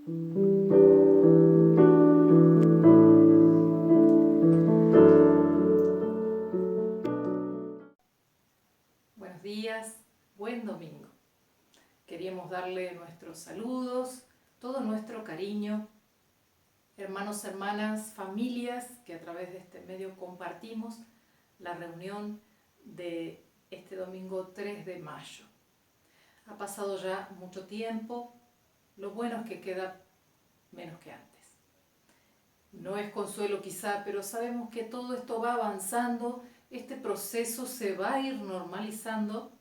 Buenos días, buen domingo. Queríamos darle nuestros saludos, todo nuestro cariño, hermanos, hermanas, familias que a través de este medio compartimos la reunión de este domingo 3 de mayo. Ha pasado ya mucho tiempo, lo bueno es que queda menos que antes. No es consuelo quizá, pero sabemos que todo esto va avanzando, este proceso se va a ir normalizando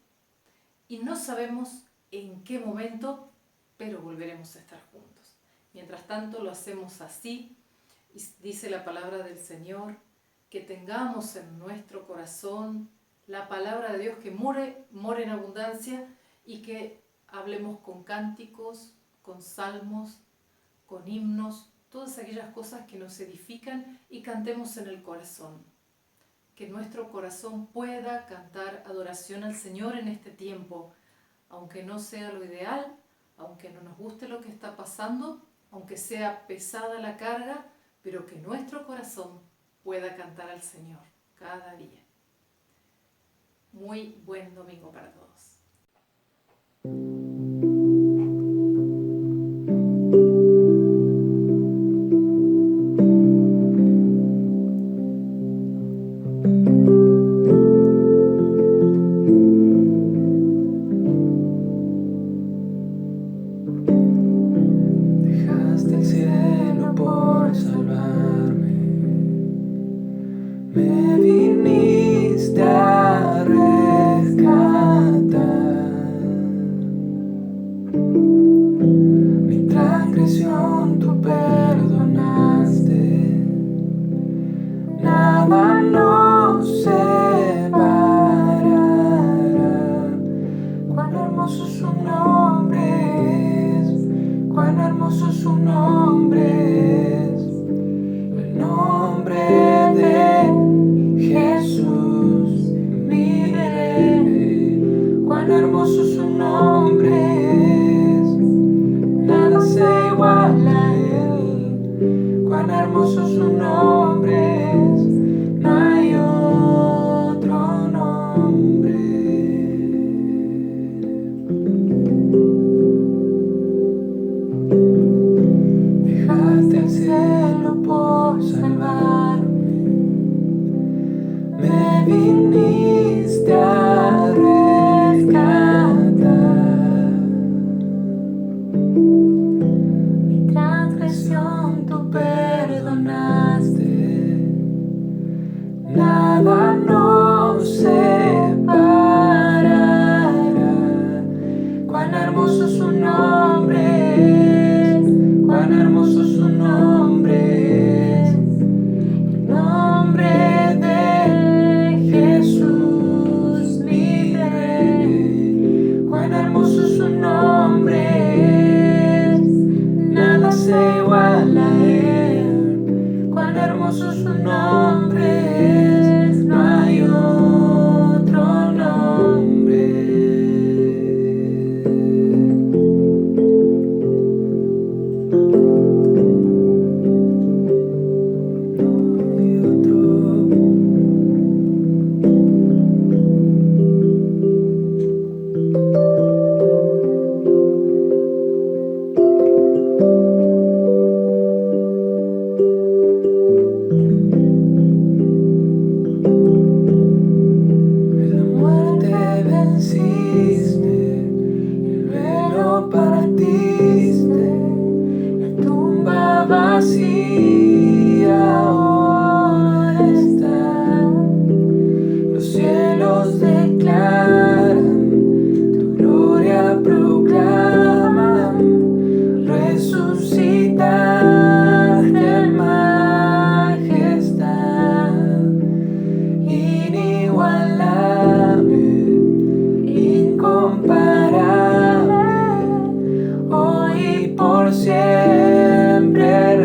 y no sabemos en qué momento, pero volveremos a estar juntos. Mientras tanto lo hacemos así, y dice la palabra del Señor, que tengamos en nuestro corazón la palabra de Dios que more en abundancia y que hablemos con cánticos, con salmos, con himnos, todas aquellas cosas que nos edifican y cantemos en el corazón. Que nuestro corazón pueda cantar adoración al Señor en este tiempo, aunque no sea lo ideal, aunque no nos guste lo que está pasando, aunque sea pesada la carga, pero que nuestro corazón pueda cantar al Señor cada día. Muy buen domingo para todos. Dejaste el cielo por salvarme, me viniste a rescatar. Mi transgresión tú perdonaste, nada nos separará. Cuán hermoso su nombre es, cuán hermoso su nombre es, el nombre de Jesús, mi rey. Cuán hermoso su nombre es, nada se iguala a él. Cuán hermoso su nombre es, no hay otro nombre. Dejaste el cielo por salvarme, me viniste a rescatar. Mi transgresión tú perdonaste, nada nos separará. Cuán hermoso su nombre es, cuán hermoso su nombre es, el nombre de Jesús, mi rey. Cuán hermoso su nombre es, nada se iguala a él. Cuán hermoso su nombre es, no hay otro nombre. La muerte venciste, el velo partiste, la tumba vacía ahora está. Los cielos declaran, tu gloria proclaman, resucitaste en majestad. Inigualable, incomparable, hoy y por siempre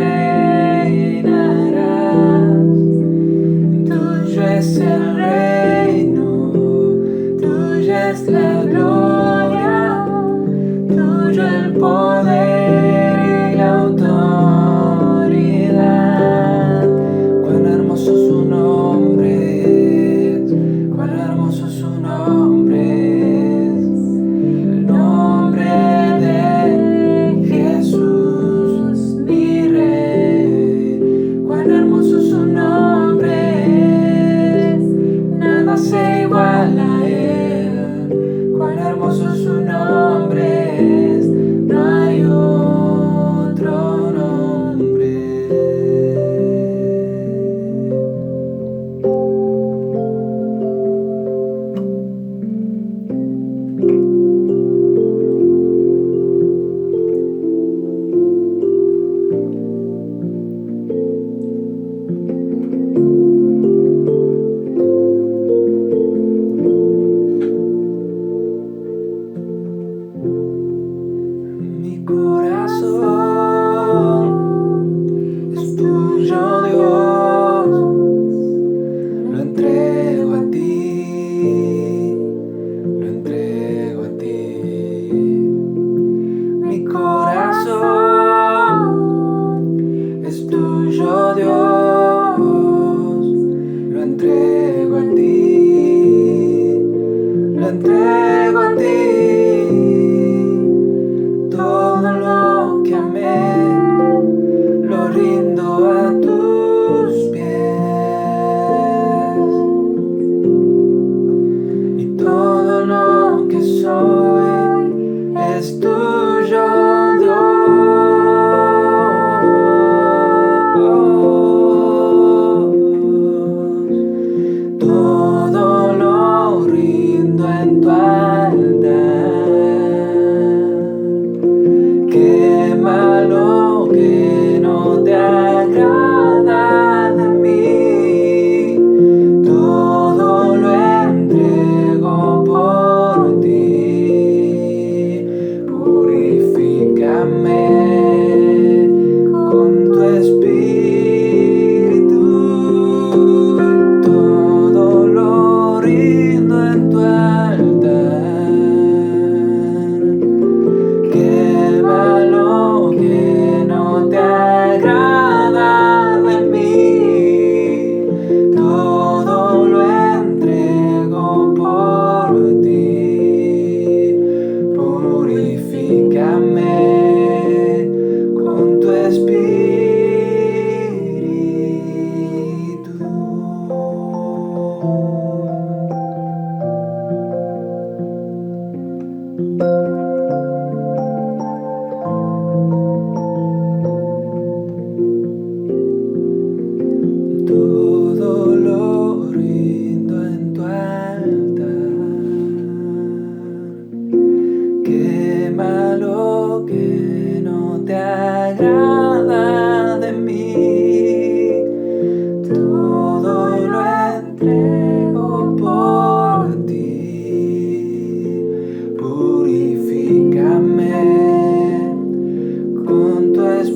Hola,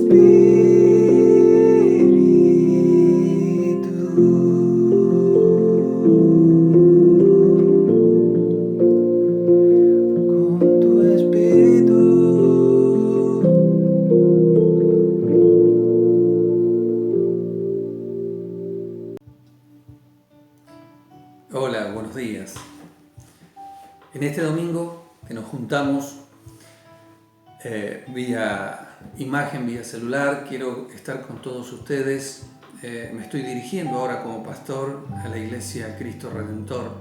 buenos días. En este domingo que nos juntamos vía imagen, vía celular, quiero estar con todos ustedes. Me estoy dirigiendo ahora como pastor a la Iglesia Cristo Redentor,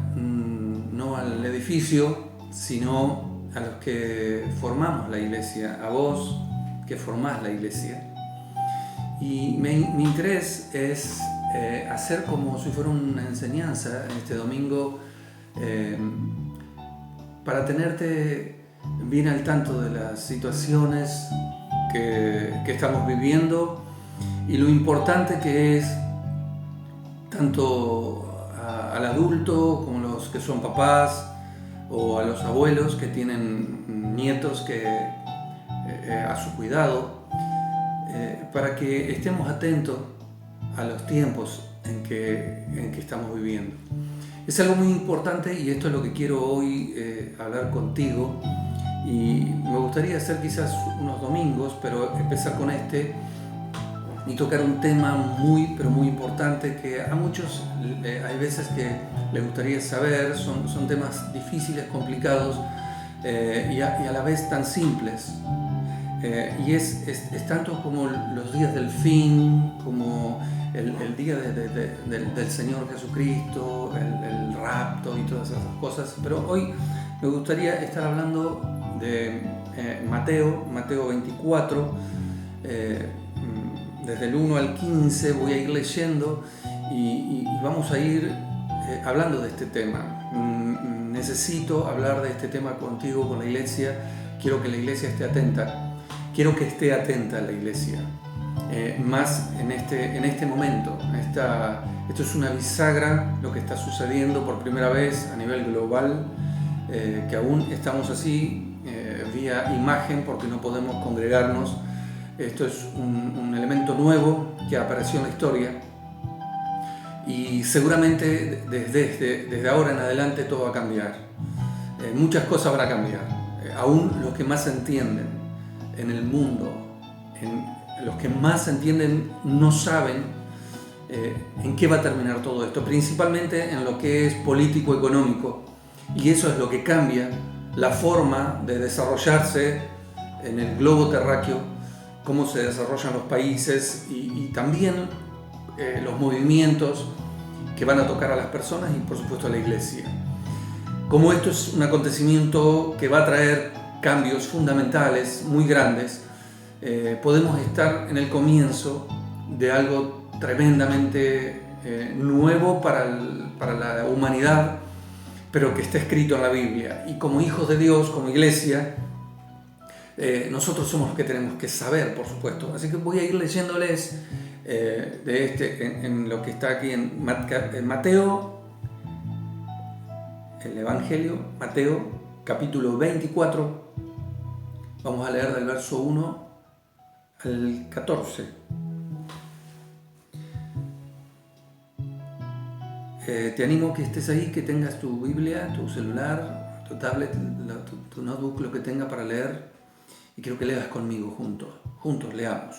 no al edificio, sino a los que formamos la iglesia, a vos que formás la iglesia. Y mi interés es hacer como si fuera una enseñanza en este domingo para tenerte bien al tanto de las situaciones que estamos viviendo y lo importante que es tanto al adulto como los que son papás o a los abuelos que tienen nietos a su cuidado, para que estemos atentos a los tiempos en que estamos viviendo. Es algo muy importante y esto es lo que quiero hoy hablar contigo, y me gustaría hacer quizás unos domingos, pero empezar con este y tocar un tema muy, pero muy importante que a muchos hay veces que les gustaría saber. Son temas difíciles, complicados y a la vez tan simples. Y es tanto como los días del fin, como el día del Señor Jesucristo, el rapto y todas esas cosas. Pero hoy me gustaría estar hablando de Mateo 24, desde el 1 al 15 voy a ir leyendo y vamos a ir hablando de este tema. Necesito hablar de este tema contigo, con la iglesia. Quiero que la iglesia esté atenta. Quiero que esté atenta la iglesia, más en este momento. Esto es una bisagra, lo que está sucediendo por primera vez a nivel global, que aún estamos así, vía imagen, porque no podemos congregarnos. Esto es un elemento nuevo que apareció en la historia y seguramente desde ahora en adelante todo va a cambiar. Muchas cosas van a cambiar. Aún los que más entienden en el mundo, los que más entienden no saben en qué va a terminar todo esto, principalmente en lo que es político-económico, y eso es lo que cambia la forma de desarrollarse en el globo terráqueo, cómo se desarrollan los países y también los movimientos que van a tocar a las personas y por supuesto a la iglesia. Como esto es un acontecimiento que va a traer cambios fundamentales muy grandes, podemos estar en el comienzo de algo tremendamente nuevo para la humanidad, pero que está escrito en la Biblia. Y como hijos de Dios, como iglesia, nosotros somos los que tenemos que saber, por supuesto. Así que voy a ir leyéndoles en lo que está aquí en Mateo, el Evangelio, Mateo, capítulo 24. Vamos a leer del verso 1 al 14. Te animo que estés ahí, que tengas tu Biblia, tu celular, tu tablet, tu notebook, lo que tenga para leer, y quiero que leas conmigo juntos leamos.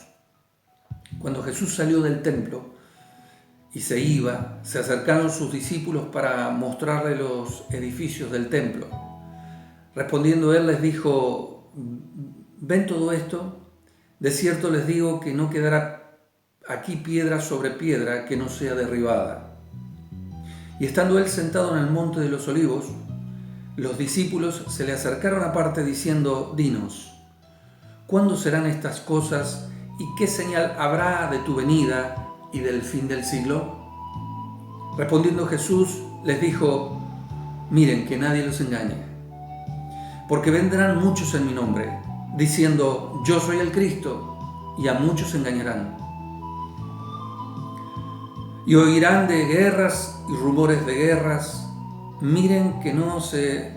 Cuando Jesús salió del templo y se iba, se acercaron sus discípulos para mostrarle los edificios del templo. Respondiendo él les dijo: ¿ven todo esto? De cierto les digo que no quedará aquí piedra sobre piedra que no sea derribada. Y estando él sentado en el monte de los olivos, los discípulos se le acercaron aparte diciendo: dinos, ¿cuándo serán estas cosas y qué señal habrá de tu venida y del fin del siglo? Respondiendo Jesús les dijo: miren que nadie los engañe, porque vendrán muchos en mi nombre, diciendo: yo soy el Cristo, y a muchos engañarán. Y oirán de guerras y rumores de guerras. Miren que no se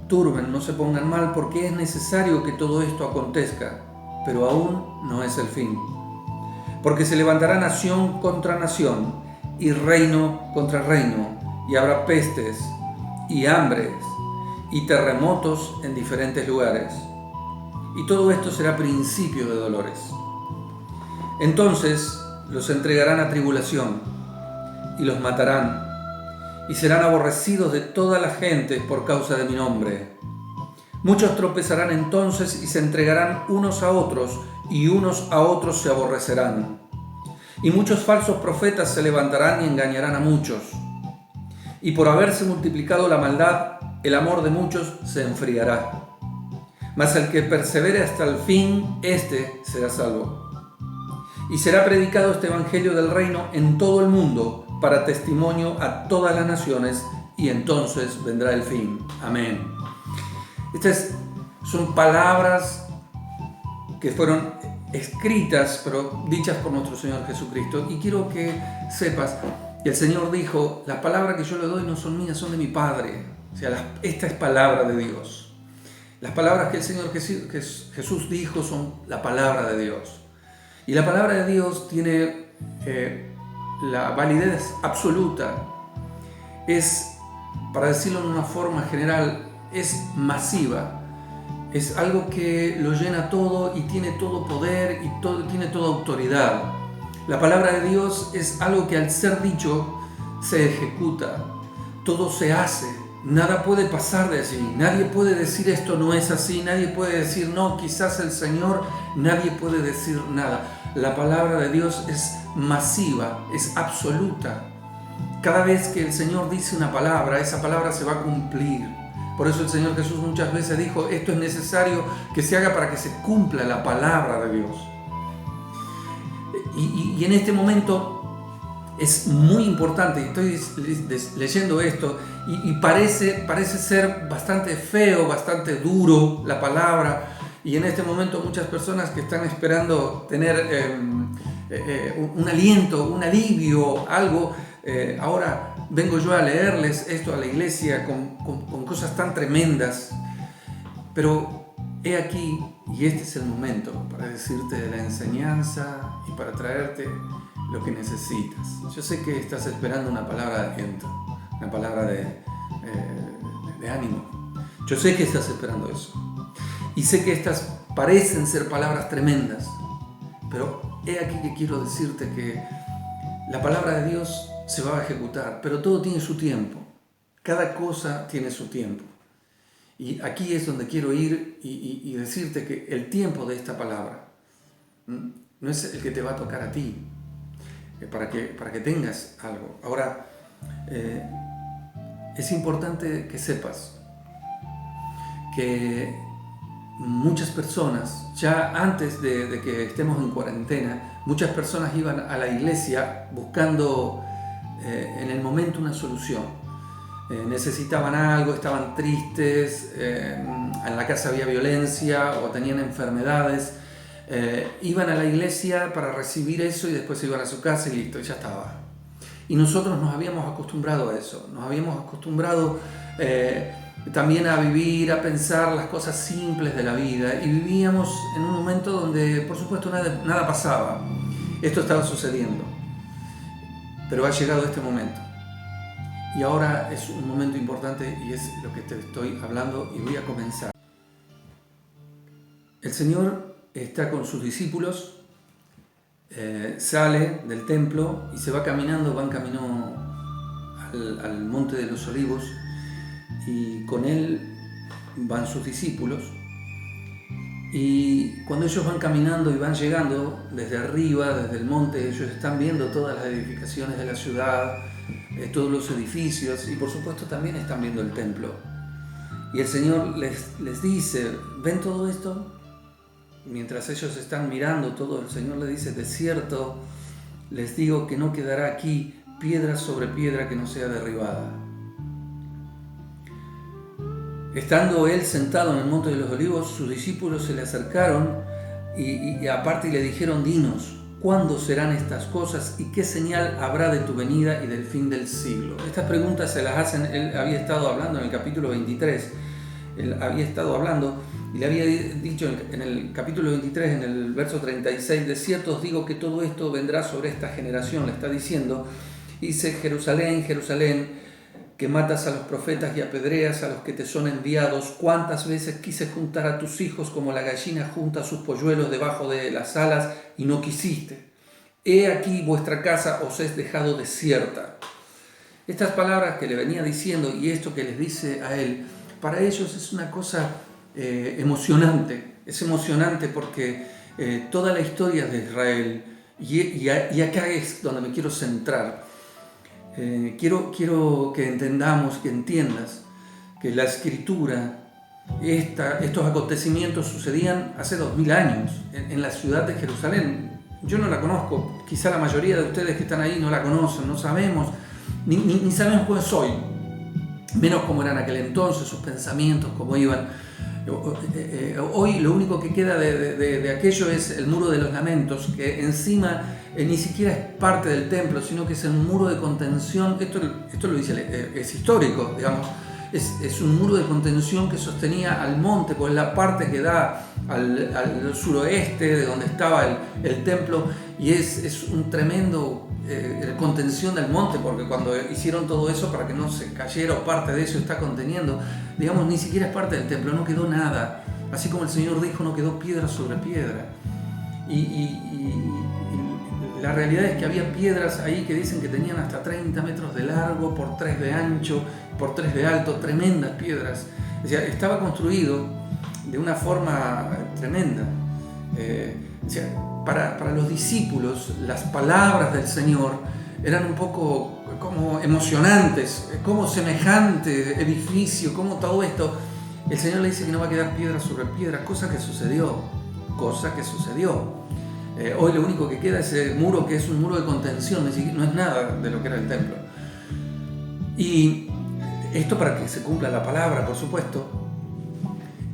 turben, no se pongan mal, porque es necesario que todo esto acontezca, pero aún no es el fin. Porque se levantará nación contra nación y reino contra reino, y habrá pestes y hambres y terremotos en diferentes lugares. Y todo esto será principio de dolores. Entonces los entregarán a tribulación y los matarán, y serán aborrecidos de toda la gente por causa de mi nombre. Muchos tropezarán entonces y se entregarán unos a otros, y unos a otros se aborrecerán. Y muchos falsos profetas se levantarán y engañarán a muchos. Y por haberse multiplicado la maldad, el amor de muchos se enfriará. Mas el que persevere hasta el fin, éste será salvo. Y será predicado este evangelio del reino en todo el mundo, para testimonio a todas las naciones, y entonces vendrá el fin. Amén. Estas son palabras que fueron escritas, pero dichas por nuestro Señor Jesucristo. Y quiero que sepas que el Señor dijo: las palabras que yo le doy no son mías, son de mi Padre. O sea, esta es palabra de Dios. Las palabras que el Señor Jesús dijo son la palabra de Dios. Y la palabra de Dios tiene la validez absoluta. Es, para decirlo de una forma general, es masiva. Es algo que lo llena todo y tiene todo poder y tiene toda autoridad. La palabra de Dios es algo que al ser dicho se ejecuta. Todo se hace. Nada puede pasar de allí. Nadie puede decir esto no es así. Nadie puede decir no, quizás el Señor. Nadie puede decir nada. La palabra de Dios es masiva, es absoluta. Cada vez que el Señor dice una palabra, esa palabra se va a cumplir. Por eso el Señor Jesús muchas veces dijo: esto es necesario que se haga para que se cumpla la palabra de Dios. Y en este momento es muy importante. Estoy leyendo esto y parece ser bastante feo, bastante duro la palabra. Y en este momento muchas personas que están esperando tener un aliento, un alivio, algo. Ahora vengo yo a leerles esto a la iglesia con cosas tan tremendas. Pero he aquí, y este es el momento para decirte de la enseñanza y para traerte lo que necesitas. Yo sé que estás esperando una palabra de aliento, una palabra de ánimo. Yo sé que estás esperando eso. Y sé que estas parecen ser palabras tremendas, pero he aquí que quiero decirte que la palabra de Dios se va a ejecutar, pero todo tiene su tiempo. Cada cosa tiene su tiempo. Y aquí es donde quiero ir y decirte que el tiempo de esta palabra no es el que te va a tocar a ti, para que tengas algo. Ahora, es importante que sepas que muchas personas, ya antes de que estemos en cuarentena, muchas personas iban a la iglesia buscando en el momento una solución. Necesitaban algo, estaban tristes, en la casa había violencia o tenían enfermedades. Iban a la iglesia para recibir eso y después iban a su casa y listo, ya estaba. Y nosotros nos habíamos acostumbrado a eso, nos habíamos acostumbrado también a vivir, a pensar las cosas simples de la vida, y vivíamos en un momento donde por supuesto nada pasaba. Esto estaba sucediendo, pero ha llegado este momento y ahora es un momento importante y es lo que te estoy hablando y voy a comenzar. El Señor está con sus discípulos, sale del templo y se va caminando, van camino al Monte de los Olivos, y con él van sus discípulos. Y cuando ellos van caminando y van llegando desde arriba, desde el monte, ellos están viendo todas las edificaciones de la ciudad, todos los edificios, y por supuesto también están viendo el templo. Y el Señor les dice: ¿ven todo esto? Mientras ellos están mirando todo, el Señor les dice: de cierto les digo que no quedará aquí piedra sobre piedra que no sea derribada. Estando él sentado en el Monte de los Olivos, sus discípulos se le acercaron y aparte le dijeron: dinos, ¿cuándo serán estas cosas y qué señal habrá de tu venida y del fin del siglo? Estas preguntas se las hacen, él había estado hablando en el capítulo 23, él había estado hablando y le había dicho en el capítulo 23, en el verso 36, de cierto os digo que todo esto vendrá sobre esta generación, le está diciendo. Dice: Jerusalén, Jerusalén, que matas a los profetas y apedreas a los que te son enviados, cuántas veces quise juntar a tus hijos como la gallina junta sus polluelos debajo de las alas y no quisiste. He aquí vuestra casa os es dejado desierta. Estas palabras que le venía diciendo y esto que les dice a él, para ellos es una cosa emocionante. Es emocionante porque toda la historia de Israel, y acá es donde me quiero centrar. Quiero que entendamos, que entiendas que la Escritura, estos acontecimientos sucedían hace 2000 años en la ciudad de Jerusalén. Yo no la conozco, quizá la mayoría de ustedes que están ahí no la conocen, no sabemos, ni sabemos cómo es hoy, menos cómo era en aquel entonces, sus pensamientos, cómo iban. Hoy lo único que queda de aquello es el muro de los lamentos, que encima ni siquiera es parte del templo, sino que es un muro de contención. Esto lo dice, es histórico, digamos. Es un muro de contención que sostenía al monte, por la parte que da al suroeste de donde estaba el templo, y es un tremendo contención del monte, porque cuando hicieron todo eso para que no se cayera, o parte de eso está conteniendo, digamos, ni siquiera es parte del templo, no quedó nada. Así como el Señor dijo, no quedó piedra sobre piedra. Y la realidad es que había piedras ahí que dicen que tenían hasta 30 metros de largo, por 3 de ancho, por 3 de alto, tremendas piedras. O sea, estaba construido de una forma tremenda. O sea, para los discípulos, las palabras del Señor eran un poco como emocionantes, como semejante edificio, como todo esto. El Señor le dice que no va a quedar piedra sobre piedra, cosa que sucedió. Hoy lo único que queda es el muro, que es un muro de contención, no es nada de lo que era el templo. Y esto para que se cumpla la palabra, por supuesto.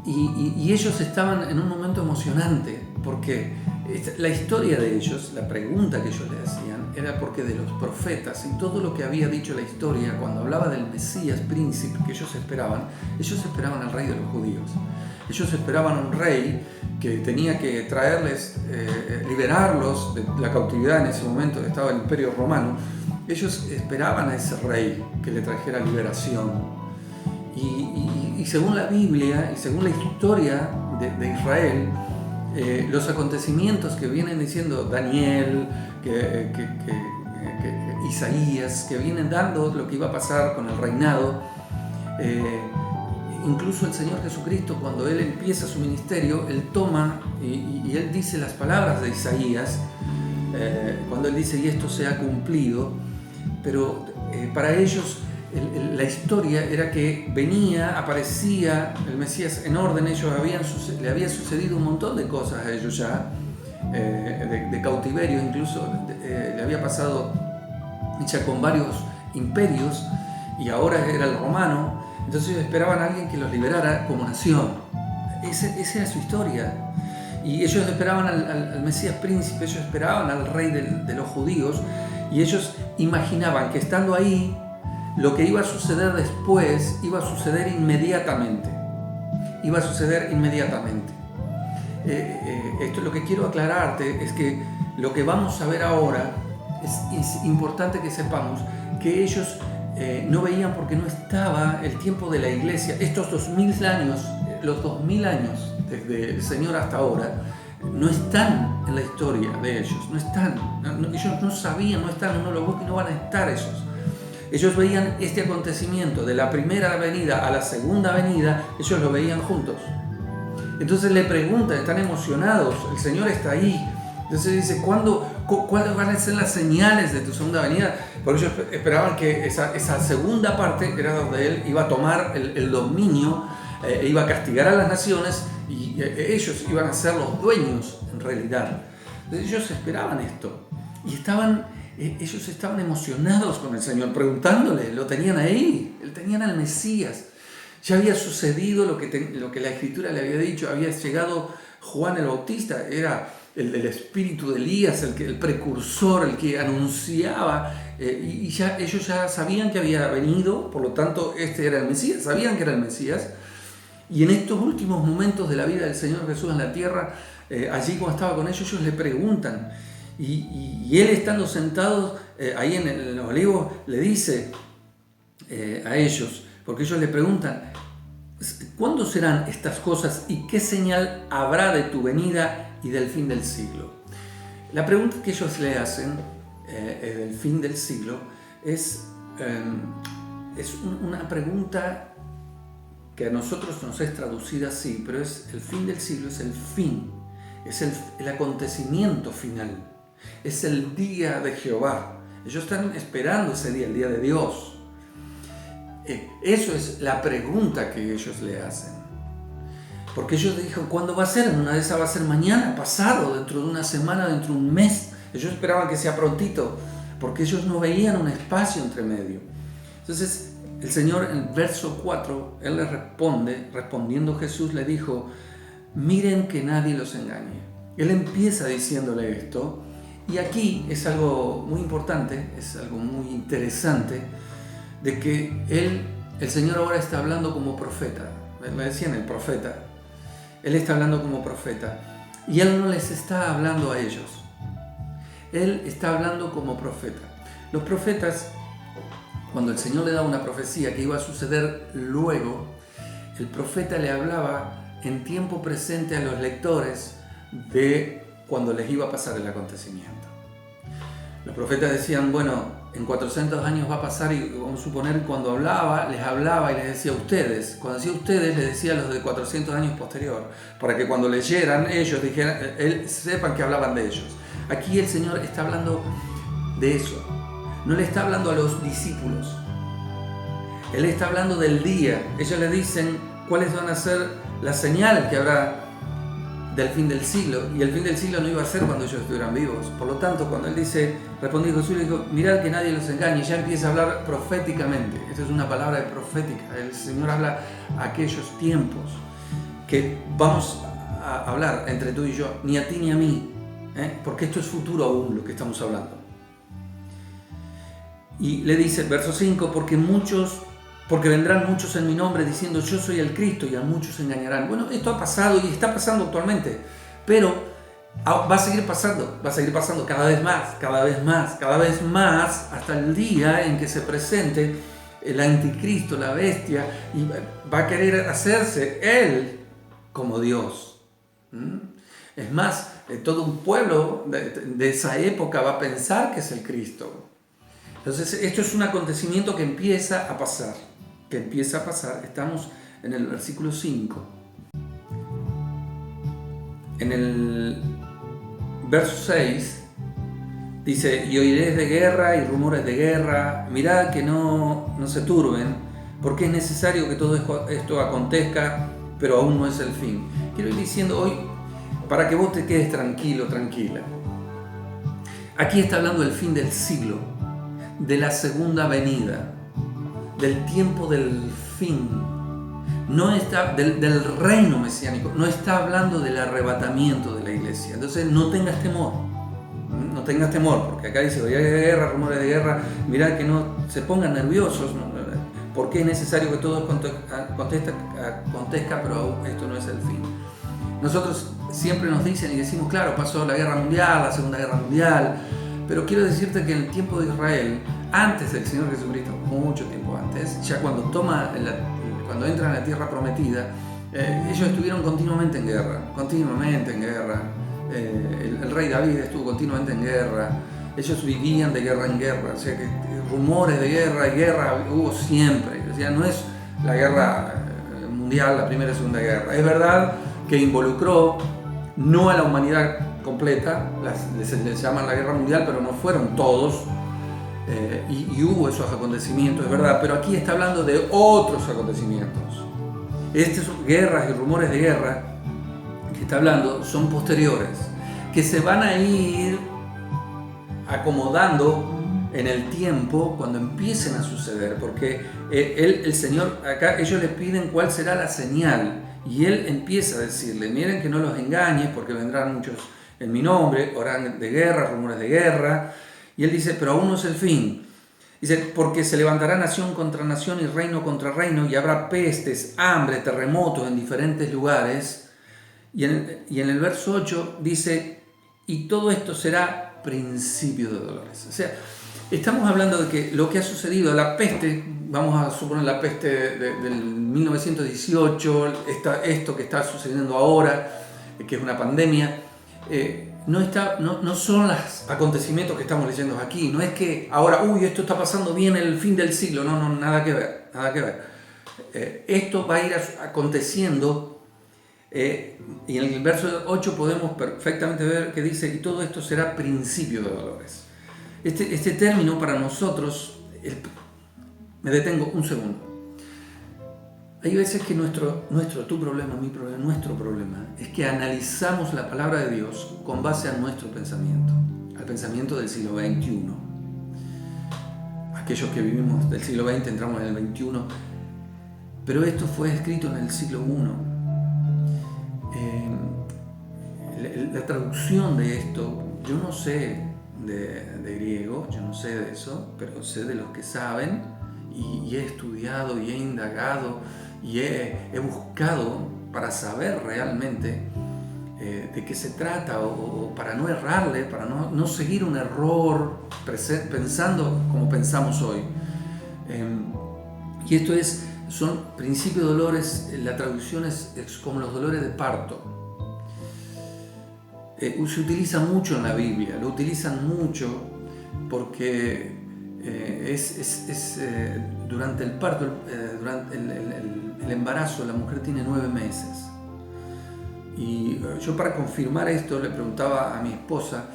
Y ellos estaban en un momento emocionante, porque la historia de ellos, la pregunta que ellos le hacían, era porque de los profetas y todo lo que había dicho la historia, cuando hablaba del Mesías príncipe que ellos esperaban al rey de los judíos. Ellos esperaban un rey que tenía que traerles, liberarlos de la cautividad. En ese momento estaba el Imperio Romano. Ellos esperaban a ese rey que le trajera liberación. Y según la Biblia y según la historia de Israel, los acontecimientos que vienen diciendo Daniel, que Isaías, que vienen dando lo que iba a pasar con el reinado, incluso el Señor Jesucristo, cuando Él empieza su ministerio, Él toma y Él dice las palabras de Isaías, cuando Él dice, y esto se ha cumplido, pero para ellos la historia era que aparecía el Mesías en orden. Le había sucedido un montón de cosas a ellos ya, de cautiverio, incluso le había pasado ya con varios imperios, y ahora era el romano. Entonces ellos esperaban a alguien que los liberara como nación. Esa era su historia. Y ellos esperaban al Mesías príncipe, ellos esperaban al rey de los judíos, y ellos imaginaban que estando ahí, lo que iba a suceder después iba a suceder inmediatamente. Esto, lo que quiero aclararte es que lo que vamos a ver ahora es importante que sepamos que ellos no veían, porque no estaba el tiempo de la iglesia. Estos 2000 años, los 2000 años desde el Señor hasta ahora, no están en la historia de ellos, no están. Ellos no sabían, no están, uno lo busca y no van a estar esos. Ellos veían este acontecimiento de la primera venida a la segunda venida, ellos lo veían juntos. Entonces le preguntan, están emocionados, el Señor está ahí. Entonces dice, ¿cuáles van a ser las señales de tu segunda venida? Porque ellos esperaban que esa segunda parte era donde Él iba a tomar el dominio, iba a castigar a las naciones, y ellos iban a ser los dueños en realidad. Entonces ellos esperaban esto, y ellos estaban emocionados con el Señor, preguntándole, lo tenían ahí, tenían al Mesías. Ya había sucedido lo que la Escritura le había dicho, había llegado Juan el Bautista, era el espíritu de Elías, el precursor, el que anunciaba, y ellos ya sabían que había venido, por lo tanto este era el Mesías, sabían que era el Mesías, Y en estos últimos momentos de la vida del Señor Jesús en la tierra, allí cuando estaba con ellos le preguntan, y Él estando sentado ahí en los olivos le dice a ellos, porque ellos le preguntan, ¿cuándo serán estas cosas y qué señal habrá de tu venida y del fin del siglo? La pregunta que ellos le hacen del fin del siglo es una pregunta que a nosotros nos es traducida así, pero es el fin del siglo, es el fin, es el acontecimiento final, es el día de Jehová. Ellos están esperando ese día, el día de Dios. Eso es la pregunta que ellos le hacen. Porque ellos dijeron, ¿cuándo va a ser? Una de esas va a ser mañana, pasado, dentro de una semana, dentro de un mes. Ellos esperaban que sea prontito, porque ellos no veían un espacio entre medio. Entonces, el Señor en el verso 4, Él les responde, respondiendo Jesús le dijo, miren que nadie los engañe. Él empieza diciéndole esto, y aquí es algo muy importante, es algo muy interesante, de que el Señor ahora está hablando como profeta. Me decían el profeta. Él está hablando como profeta. Y Él no les está hablando a ellos. Él está hablando como profeta. Los profetas, cuando el Señor le da una profecía que iba a suceder luego, el profeta le hablaba en tiempo presente a los lectores de cuando les iba a pasar el acontecimiento. Los profetas decían, bueno, en 400 años va a pasar, y vamos a suponer cuando hablaba, les hablaba y les decía ustedes. Cuando decía ustedes, les decía los de 400 años posterior, para que cuando leyeran ellos dijeran, sepan que hablaban de ellos. Aquí el Señor está hablando de eso. No le está hablando a los discípulos. Él está hablando del día. Ellos le dicen cuáles van a ser las señales que habrá del fin del siglo, y el fin del siglo no iba a ser cuando ellos estuvieran vivos. Por lo tanto, cuando Él dice, respondió Jesús, le dijo, mirad que nadie los engañe, ya empieza a hablar proféticamente. Esta es una palabra de profética. El Señor habla a aquellos tiempos que vamos a hablar entre tú y yo, ni a ti ni a mí, porque esto es futuro aún lo que estamos hablando. Y le dice, verso 5, porque vendrán muchos en mi nombre diciendo yo soy el Cristo, y a muchos se engañarán. Bueno, esto ha pasado y está pasando actualmente, pero va a seguir pasando cada vez más, hasta el día en que se presente el anticristo, la bestia, y va a querer hacerse Él como Dios. Es más, todo un pueblo de esa época va a pensar que es el Cristo. Entonces, esto es un acontecimiento que empieza a pasar. Estamos en el versículo 5. En el verso 6 dice, y oiréis de guerra y rumores de guerra, mirad que no se turben, porque es necesario que todo esto acontezca, pero aún no es el fin. Quiero ir diciendo hoy, para que vos te quedes tranquilo, tranquila. Aquí está hablando del fin del siglo, de la segunda venida, del tiempo del fin, no está del reino mesiánico, no está hablando del arrebatamiento de la iglesia. Entonces no tengas temor, porque acá dice, hay guerra, rumores de guerra, mirad que no se pongan nerviosos, porque es necesario que todo acontezca, pero esto no es el fin. Nosotros siempre nos dicen y decimos, claro, pasó la guerra mundial, la segunda guerra mundial, pero quiero decirte que en el tiempo de Israel, antes del Señor Jesucristo, mucho tiempo antes, ya cuando entran a la tierra prometida, ellos estuvieron continuamente en guerra. El rey David estuvo continuamente en guerra. Ellos vivían de guerra en guerra, o sea que rumores de guerra y guerra hubo siempre. O sea, no es la guerra mundial, la primera y segunda guerra. Es verdad que involucró no a la humanidad completa, les llaman la guerra mundial, pero no fueron todos, y hubo esos acontecimientos, es verdad, pero aquí está hablando de otros acontecimientos. Estas guerras y rumores de guerra que está hablando son posteriores, que se van a ir acomodando en el tiempo cuando empiecen a suceder, porque el Señor, acá ellos le piden cuál será la señal, y Él empieza a decirle, miren que no los engañes, porque vendrán muchos en mi nombre, orarán de guerra, rumores de guerra, y Él dice, pero aún no es el fin. Dice, porque se levantará nación contra nación y reino contra reino, y habrá pestes, hambre, terremotos en diferentes lugares. Y en el verso 8 dice, y todo esto será principio de dolores. O sea, estamos hablando de que lo que ha sucedido, la peste, vamos a suponer la peste del 1918, esto que está sucediendo ahora, que es una pandemia, no son los acontecimientos que estamos leyendo aquí. No es que ahora, esto está pasando bien en el fin del siglo. No, nada que ver. Esto va a ir aconteciendo. Y en el verso 8 podemos perfectamente ver que dice, y todo esto será principio de dolores. Este término para nosotros, me detengo un segundo. Hay veces que tu problema, mi problema, nuestro problema, es que analizamos la palabra de Dios con base a nuestro pensamiento, al pensamiento del siglo XXI. Aquellos que vivimos del siglo XX entramos en el XXI, pero esto fue escrito en el siglo I. La traducción de esto, yo no sé de griego, yo no sé de eso, pero sé de los que saben, y he estudiado y he indagado y he buscado para saber realmente de qué se trata, o para no errarle, para no seguir un error pensando como pensamos hoy. Y esto son principios de dolores. La traducción es como los dolores de parto. Se utiliza mucho en la Biblia, lo utilizan mucho porque durante el parto, durante el embarazo, la mujer tiene 9 meses. Y yo, para confirmar esto, le preguntaba a mi esposa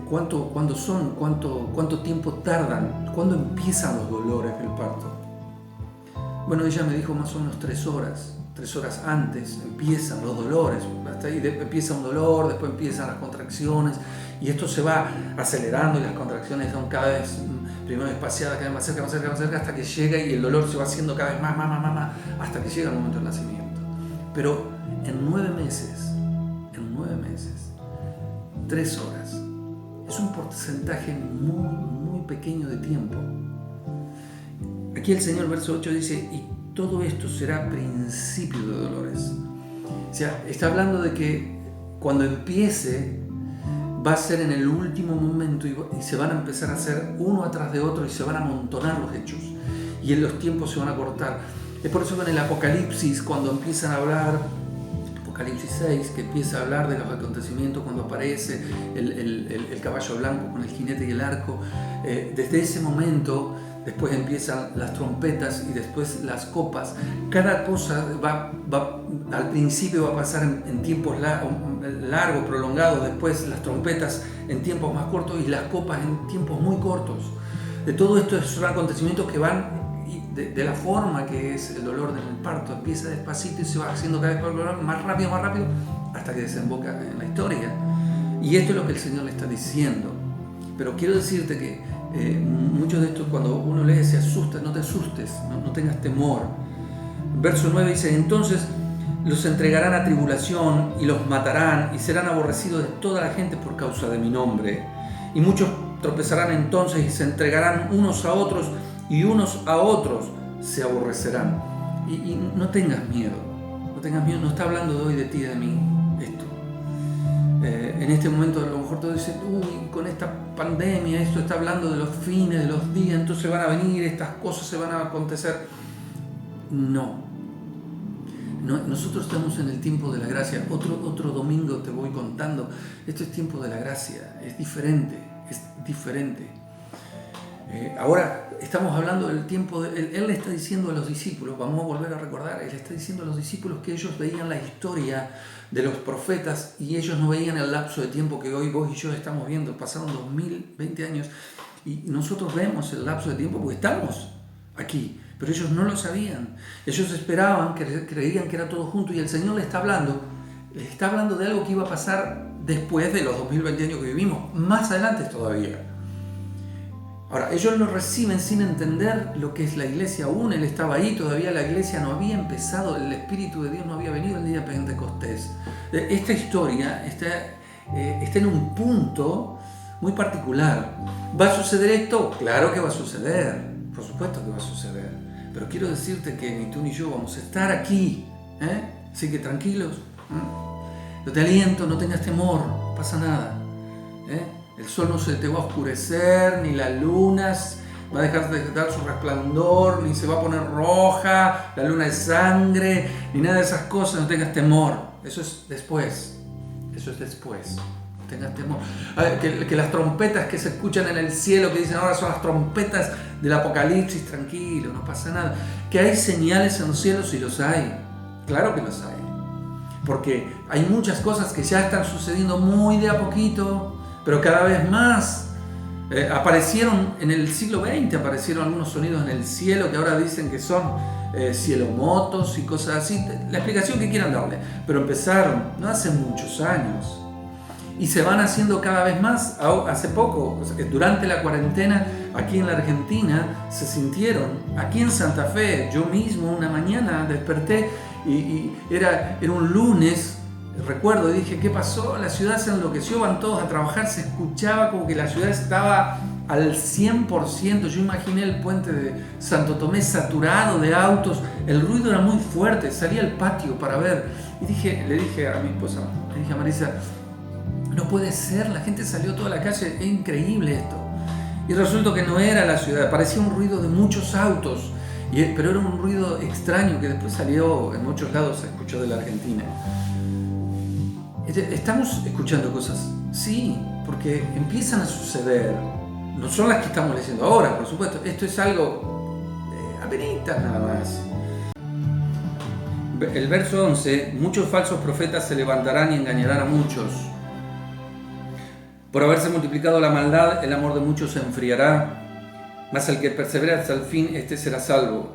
cuánto tiempo tardan, cuándo empiezan los dolores del parto. Bueno, ella me dijo más o menos 3 horas. 3 horas antes empiezan los dolores. Hasta ahí empieza un dolor, después empiezan las contracciones, y esto se va acelerando, y las contracciones son cada vez primero espaciadas, cada vez más cerca, hasta que llega, y el dolor se va haciendo cada vez más, hasta que llega el momento del nacimiento. Pero en 9 meses, 3 horas, es un porcentaje muy, muy pequeño de tiempo. Aquí el Señor, verso 8, dice, y todo esto será principio de dolores. O sea, está hablando de que cuando empiece va a ser en el último momento, y se van a empezar a hacer uno atrás de otro, y se van a amontonar los hechos, y en los tiempos se van a cortar. Es por eso que en el Apocalipsis, cuando empiezan a hablar, Apocalipsis 6, que empieza a hablar de los acontecimientos cuando aparece el caballo blanco con el jinete y el arco, desde ese momento después empiezan las trompetas y después las copas. Cada cosa al principio va a pasar en tiempos largos, prolongados, después las trompetas en tiempos más cortos y las copas en tiempos muy cortos. De todo esto son acontecimientos que van de la forma que es el dolor del parto. Empieza despacito y se va haciendo cada vez más rápido, hasta que desemboca en la historia. Y esto es lo que el Señor le está diciendo. Pero quiero decirte que muchos de estos, cuando uno lee, se asusta. No te asustes, no tengas temor. Verso 9 dice, entonces los entregarán a tribulación y los matarán, y serán aborrecidos de toda la gente por causa de mi nombre. Y muchos tropezarán entonces y se entregarán unos a otros, y unos a otros se aborrecerán. Y no tengas miedo, no está hablando de hoy de ti y de mí esto. En este momento a lo mejor todos dicen, con esta pandemia, esto está hablando de los fines de los días, entonces van a venir, estas cosas se van a acontecer. No, nosotros estamos en el tiempo de la gracia. Otro domingo te voy contando, esto es tiempo de la gracia, es diferente. Ahora estamos hablando del tiempo, él le está diciendo a los discípulos, vamos a volver a recordar, él le está diciendo a los discípulos que ellos veían la historia de los profetas y ellos no veían el lapso de tiempo que hoy vos y yo estamos viendo. Pasaron 2020 años y nosotros vemos el lapso de tiempo porque estamos aquí, pero ellos no lo sabían. Ellos esperaban, creían que era todo junto, y el Señor les está hablando de algo que iba a pasar después de los 2020 años que vivimos, más adelante todavía. Ahora, ellos lo reciben sin entender lo que es la iglesia aún. Él estaba ahí, todavía la iglesia no había empezado, el Espíritu de Dios no había venido el día de Pentecostés. Esta historia está en un punto muy particular. ¿Va a suceder esto? Claro que va a suceder, por supuesto que va a suceder. Pero quiero decirte que ni tú ni yo vamos a estar aquí, así que tranquilos. Yo te aliento, no tengas temor, no pasa nada. El sol no se te va a oscurecer, ni las lunas va a dejar de dar su resplandor, ni se va a poner roja, la luna de sangre, ni nada de esas cosas, no tengas temor. Eso es después. Eso es después. No tengas temor. Que las trompetas que se escuchan en el cielo, que dicen ahora son las trompetas del Apocalipsis, tranquilo, no pasa nada. Que hay señales en los cielos y los hay. Claro que los hay. Porque hay muchas cosas que ya están sucediendo muy de a poquito, pero cada vez más. Aparecieron en el siglo XX, aparecieron algunos sonidos en el cielo que ahora dicen que son cielomotos y cosas así, la explicación que quieran darle, pero empezaron no hace muchos años y se van haciendo cada vez más. Hace poco, durante la cuarentena aquí en la Argentina, se sintieron, aquí en Santa Fe, yo mismo una mañana desperté y era un lunes. Recuerdo, dije, ¿qué pasó? La ciudad se enloqueció, van todos a trabajar, se escuchaba como que la ciudad estaba al 100%. Yo imaginé el puente de Santo Tomé saturado de autos, el ruido era muy fuerte, salí al patio para ver y le dije a mi esposa, le dije a Marisa, no puede ser, la gente salió toda la calle, es increíble esto. Y resultó que no era la ciudad, parecía un ruido de muchos autos, pero era un ruido extraño que después salió en muchos lados, se escuchó de la Argentina. ¿Estamos escuchando cosas? Sí, porque empiezan a suceder. No son las que estamos leyendo ahora, por supuesto. Esto es algo apenitas nada más. El verso 11, muchos falsos profetas se levantarán y engañarán a muchos. Por haberse multiplicado la maldad, el amor de muchos se enfriará, mas el que persevera hasta el fin, este será salvo.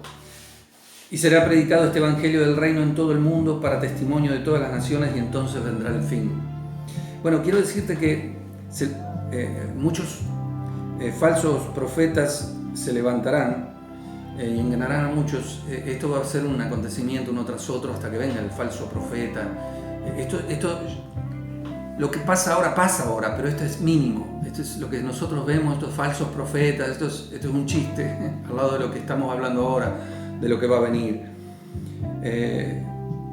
Y será predicado este evangelio del reino en todo el mundo para testimonio de todas las naciones y entonces vendrá el fin. Bueno, quiero decirte que muchos falsos profetas se levantarán y engañarán a muchos. Esto va a ser un acontecimiento uno tras otro hasta que venga el falso profeta. Esto lo que pasa ahora, pero esto es mínimo. Esto es lo que nosotros vemos, estos falsos profetas, esto es un chiste al lado de lo que estamos hablando ahora, de lo que va a venir.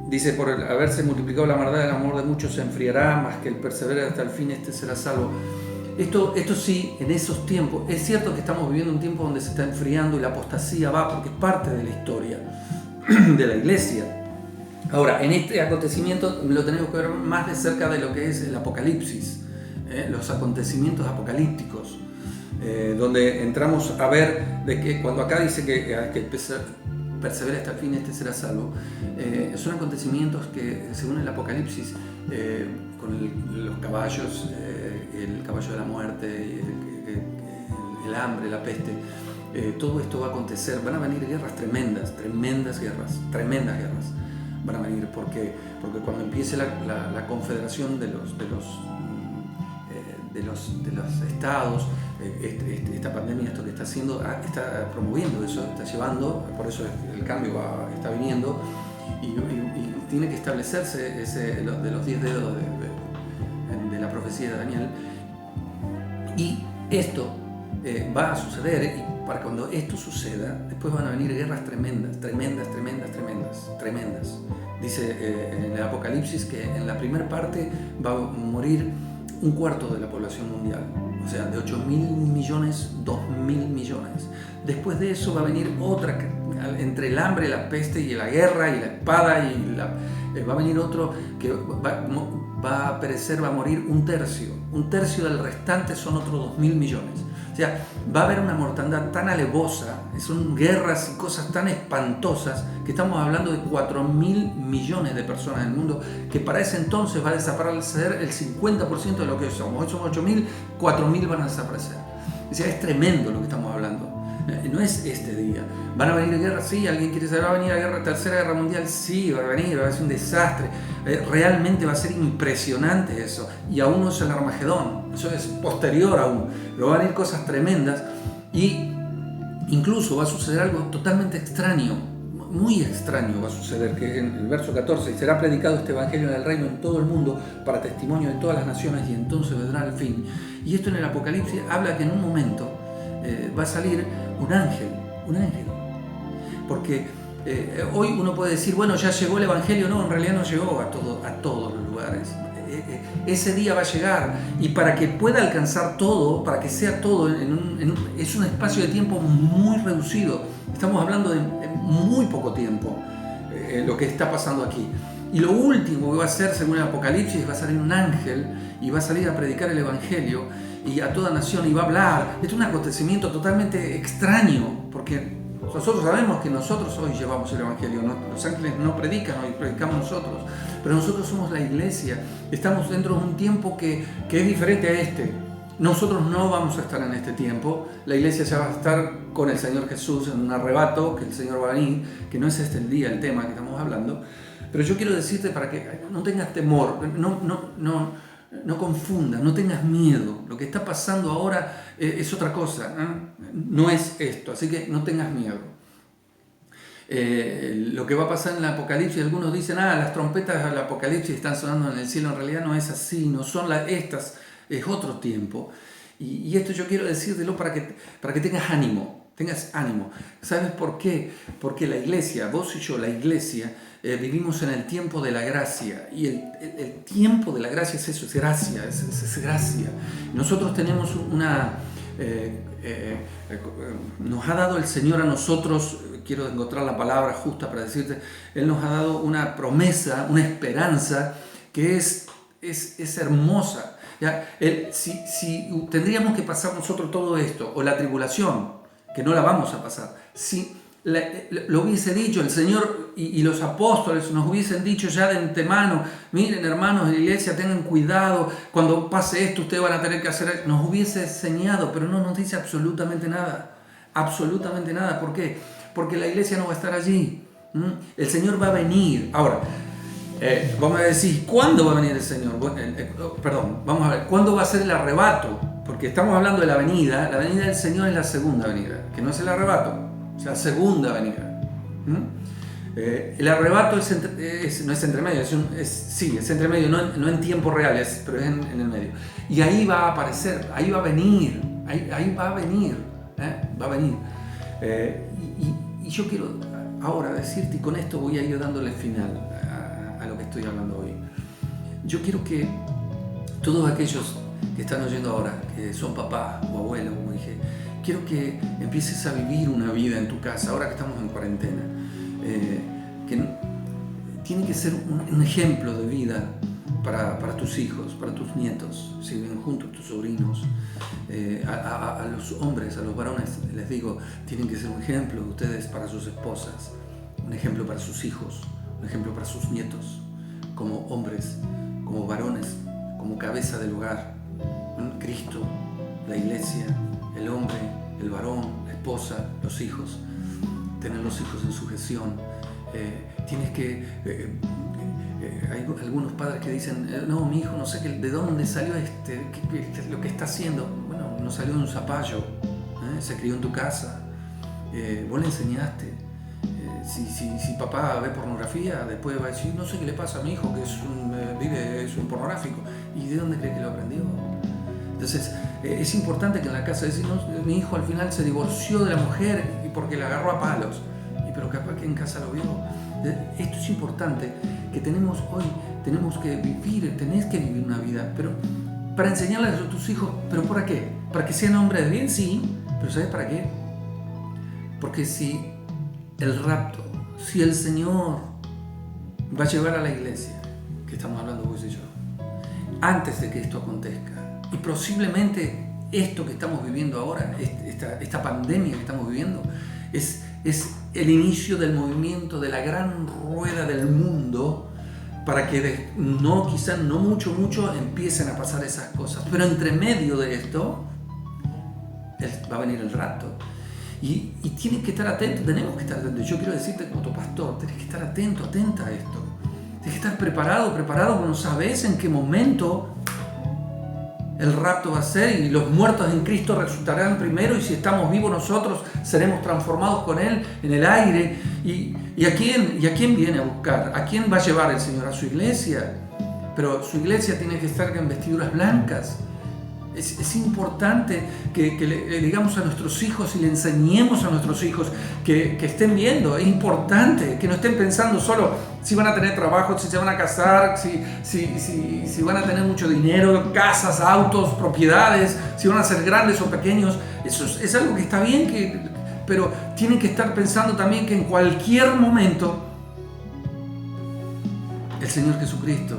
Dice, por haberse multiplicado la maldad, el amor de muchos se enfriará, mas que el persevera hasta el fin, este será salvo. Esto sí, en esos tiempos, es cierto que estamos viviendo un tiempo donde se está enfriando y la apostasía va, porque es parte de la historia de la iglesia. Ahora, en este acontecimiento lo tenemos que ver más de cerca de lo que es el Apocalipsis, los acontecimientos apocalípticos, donde entramos a ver de que cuando acá dice que persevera hasta el fin, este será salvo, son acontecimientos que según el Apocalipsis, con los caballos, el caballo de la muerte, el hambre, la peste, todo esto va a acontecer, van a venir guerras tremendas guerras van a venir, porque cuando empiece la confederación de los estados, esta pandemia, esto que está haciendo, está promoviendo eso, está llevando, por eso el cambio está viniendo y tiene que establecerse de los 10 dedos de la profecía de Daniel, y esto va a suceder, y para cuando esto suceda, después van a venir guerras tremendas. Dice en el Apocalipsis que en la primera parte va a morir un cuarto de la población mundial, o sea, de 8.000 millones, 2.000 millones. Después de eso va a venir otra, entre el hambre, la peste y la guerra y la espada, va a venir otro que va a perecer, va a morir un tercio del restante son otros 2.000 millones. O sea, va a haber una mortandad tan alevosa, son guerras y cosas tan espantosas, que estamos hablando de 4.000 millones de personas en el mundo, que para ese entonces va a desaparecer el 50% de lo que somos. Hoy somos 8.000, 4.000 van a desaparecer. O sea, es tremendo lo que estamos hablando. No es este día. ¿Van a venir guerras? Sí. ¿Alguien quiere saber? ¿Va a venir la tercera guerra mundial? Sí, va a venir, va a ser un desastre. Realmente va a ser impresionante eso. Y aún no es el Armagedón. Eso es posterior aún. Pero van a venir cosas tremendas. Y incluso va a suceder algo totalmente extraño. muy extraño va a suceder, que en el verso 14, será predicado este evangelio del reino en todo el mundo para testimonio de todas las naciones y entonces vendrá el fin. Y esto en el Apocalipsis habla que en un momento va a salir un ángel. Porque hoy uno puede decir, bueno, ya llegó el evangelio. No, en realidad no llegó a todos los lugares. Ese día va a llegar, y para que pueda alcanzar todo, para que sea todo, es un espacio de tiempo muy reducido. Estamos hablando de muy poco tiempo, lo que está pasando aquí. Y lo último que va a hacer, según el Apocalipsis, va a salir un ángel y va a salir a predicar el evangelio y a toda nación, y va a hablar. Esto es un acontecimiento totalmente extraño, porque nosotros sabemos que nosotros hoy llevamos el evangelio. Los ángeles no predican, hoy predicamos nosotros. Pero nosotros somos la iglesia, estamos dentro de un tiempo que es diferente a este. Nosotros no vamos a estar en este tiempo, la iglesia ya va a estar con el Señor Jesús en un arrebato, que el Señor va a venir, que no es este el día, el tema que estamos hablando. Pero yo quiero decirte para que no tengas temor, no confundas, no tengas miedo. Lo que está pasando ahora es otra cosa, no es esto, así que no tengas miedo. Lo que va a pasar en el Apocalipsis, algunos dicen, las trompetas del Apocalipsis están sonando en el cielo. En realidad no es así, no son estas, es otro tiempo. Y esto yo quiero decírtelo para que tengas ánimo. ¿Sabes por qué? Porque la iglesia, vos y yo, la iglesia, vivimos en el tiempo de la gracia. Y el tiempo de la gracia es eso, es gracia, es gracia. Nosotros tenemos nos ha dado el Señor a nosotros, quiero encontrar la palabra justa para decirte, Él nos ha dado una promesa, una esperanza que es hermosa. ¿Ya? Si tendríamos que pasar nosotros todo esto, o la tribulación, que no la vamos a pasar, si lo hubiese dicho el Señor y los apóstoles nos hubiesen dicho ya de antemano, miren hermanos de la iglesia, tengan cuidado, cuando pase esto ustedes van a tener que hacer, nos hubiese enseñado, pero no nos dice absolutamente nada. ¿Por qué? Porque la iglesia no va a estar allí. El Señor va a venir. Ahora, vamos a decir, ¿cuándo va a venir el Señor? Vamos a ver, ¿cuándo va a ser el arrebato? Porque estamos hablando de la venida del Señor es la segunda venida, que no es el arrebato, es la segunda venida. El arrebato no es entre medio, es entre medio, no en tiempo real, pero es en el medio. Y ahí va a aparecer, ahí va a venir, va a venir. Y yo quiero ahora decirte, y con esto voy a ir dándole final a lo que estoy hablando hoy. Yo quiero que todos aquellos que están oyendo ahora, que son papás o abuelos, como dije, quiero que empieces a vivir una vida en tu casa, ahora que estamos en cuarentena, que tiene que ser un ejemplo de vida para tus hijos, para tus nietos, si viven juntos, tus sobrinos. A los hombres, a los varones, les digo, tienen que ser un ejemplo de ustedes para sus esposas, un ejemplo para sus hijos, un ejemplo para sus nietos, como hombres, como varones, como cabeza del hogar. Cristo, la iglesia, el hombre, el varón, la esposa, los hijos. Tener los hijos en sujeción. Tienes que... hay algunos padres que dicen, no, mi hijo no sé de dónde salió lo que está haciendo. Bueno, no salió de un zapallo, se crió en tu casa, vos le enseñaste. Si papá ve pornografía, después va a decir, no sé qué le pasa a mi hijo, que es un pornográfico. ¿Y de dónde cree que lo aprendió? Entonces, es importante que en la casa decir, no, mi hijo al final se divorció de la mujer porque la agarró a palos. Pero capaz que en casa lo vio. Esto es importante, que tenemos que vivir, tenés que vivir una vida, pero para enseñarles a tus hijos, ¿pero para qué? ¿Para que sean hombres de bien? Sí, pero ¿sabes para qué? Porque si el rapto, si el Señor va a llevar a la iglesia, que estamos hablando vos y yo, antes de que esto acontezca, y posiblemente esto que estamos viviendo ahora, esta pandemia que estamos viviendo, es el inicio del movimiento de la gran rueda del mundo, para que quizás no mucho empiecen a pasar esas cosas, pero entre medio de esto va a venir el rapto y tienes que estar atento, tenemos que estar atentos. Yo quiero decirte como tu pastor, tienes que estar atento, atenta a esto, tienes que estar preparado, porque no sabes en qué momento el rapto va a ser y los muertos en Cristo resucitarán primero, y si estamos vivos nosotros seremos transformados con Él en el aire. ¿Y a quién viene a buscar? ¿A quién va a llevar el Señor? A su iglesia. Pero su iglesia tiene que estar en vestiduras blancas. Es importante que le digamos a nuestros hijos y le enseñemos a nuestros hijos que estén viendo. Es importante que no estén pensando solo si van a tener trabajo, si se van a casar, si van a tener mucho dinero, casas, autos, propiedades, si van a ser grandes o pequeños. Eso es algo que está bien, pero tienen que estar pensando también que en cualquier momento el Señor Jesucristo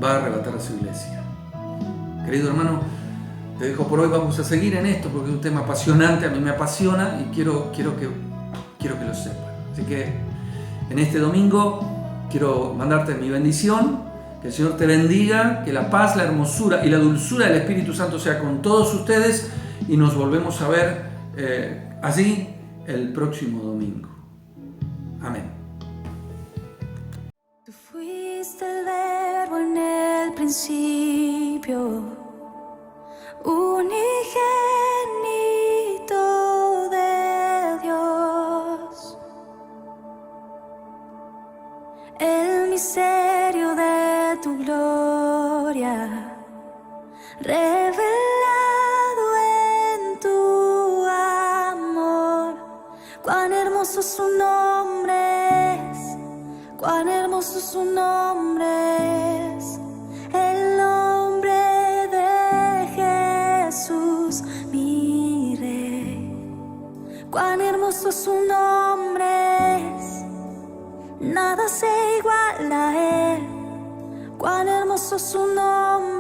va a arrebatar a su iglesia. Querido hermano, te dejo por hoy. Vamos a seguir en esto porque es un tema apasionante, a mí me apasiona y quiero que lo sepas. Así que en este domingo quiero mandarte mi bendición, que el Señor te bendiga, que la paz, la hermosura y la dulzura del Espíritu Santo sea con todos ustedes, y nos volvemos a ver allí el próximo domingo. Amén. Tú fuiste el verbo en el principio, unigénito de Dios, el misterio de tu gloria, revelado en tu amor. Cuán hermoso su nombre es, cuán hermoso su nombre es, el nombre de Jesús, mi Rey. Cuán hermoso su nombre es, nada se iguala a él. Cuán hermoso su nombre